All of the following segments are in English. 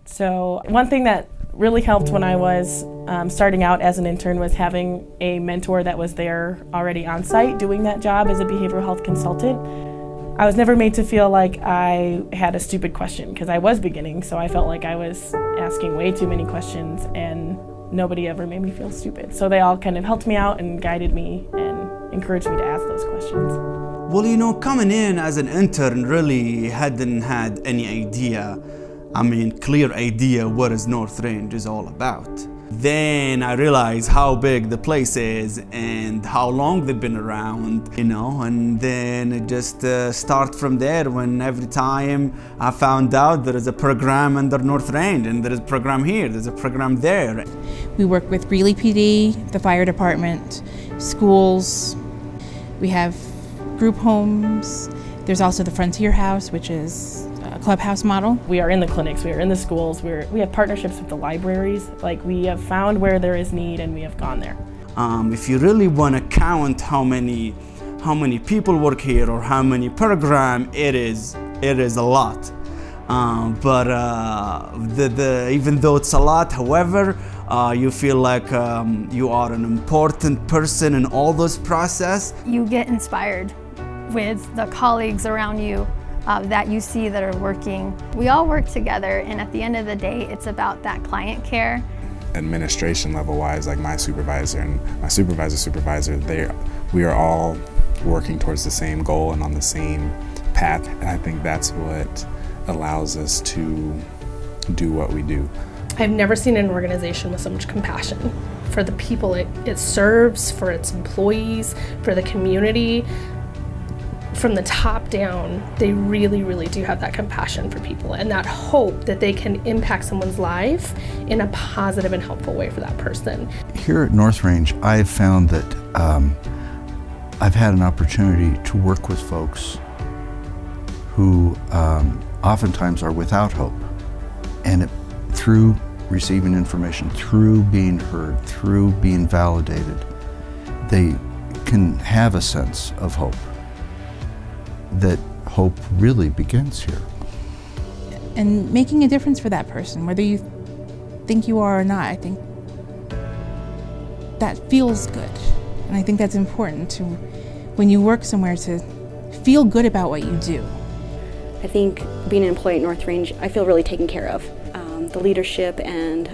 So one thing that really helped when I was starting out as an intern was having a mentor that was there already on site doing that job as a behavioral health consultant. I was never made to feel like I had a stupid question because I was beginning, so I felt like I was asking way too many questions and nobody ever made me feel stupid. So they all kind of helped me out and guided me and encouraged me to ask those questions. Well, you know, coming in as an intern really hadn't had any idea, clear idea what is North Range is all about. Then I realized how big the place is and how long they've been around, you know, and then it just start from there when every time I found out there is a program under North Range and there is a program here, there's a program there. We work with Greeley PD, the fire department, schools. We have group homes. There's also the Frontier House, which is a clubhouse model. We are in the clinics, we are in the schools, we have partnerships with the libraries. Like, we have found where there is need and we have gone there. If you really want to count how many people work here or how many program, it is a lot. Even though it's a lot, however, you feel like you are an important person in all this process. You get inspired with the colleagues around you that you see that are working. We all work together, and at the end of the day, it's about that client care. Administration level wise, like my supervisor and my supervisor, we are all working towards the same goal and on the same path, and I think that's what allows us to do what we do. I've never seen an organization with so much compassion for the people it serves, for its employees, for the community. From the top down, they really, really do have that compassion for people and that hope that they can impact someone's life in a positive and helpful way for that person. Here at North Range, I've found that I've had an opportunity to work with folks who oftentimes are without hope, and through receiving information, through being heard, through being validated, they can have a sense of hope. That hope really begins here. And making a difference for that person, whether you think you are or not, I think that feels good. And I think that's important to, when you work somewhere, to feel good about what you do. I think being an employee at North Range, I feel really taken care of. The leadership and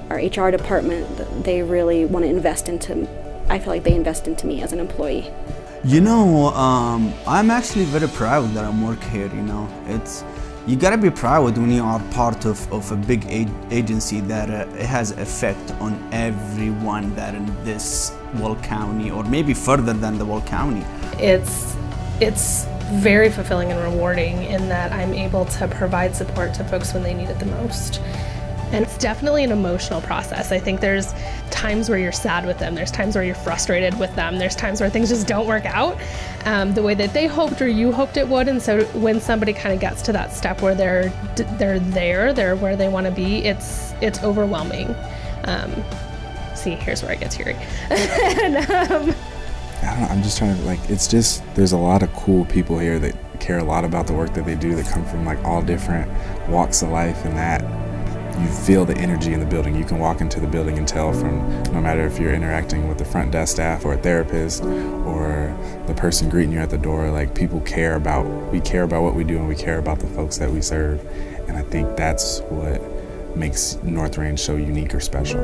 our HR department, they really want to invest into, I feel like they invest into me as an employee. You know, I'm actually very proud that I'm working here, you know. You gotta be proud when you are part of a big agency that it has effect on everyone that in this Wall County, or maybe further than the Wall County. It's very fulfilling and rewarding in that I'm able to provide support to folks when they need it the most. And it's definitely an emotional process. I think there's times where you're sad with them, there's times where you're frustrated with them, there's times where things just don't work out the way that they hoped or you hoped it would. And so when somebody kind of gets to that step where they're where they want to be, it's overwhelming. See, here's where I get teary. And, I don't know, I'm just trying to, there's a lot of cool people here that care a lot about the work that they do, that come from like all different walks of life, and that you feel the energy in the building. You can walk into the building and tell from, no matter if you're interacting with the front desk staff or a therapist or the person greeting you at the door, like we care about what we do, and we care about the folks that we serve. And I think that's what makes North Range so unique or special.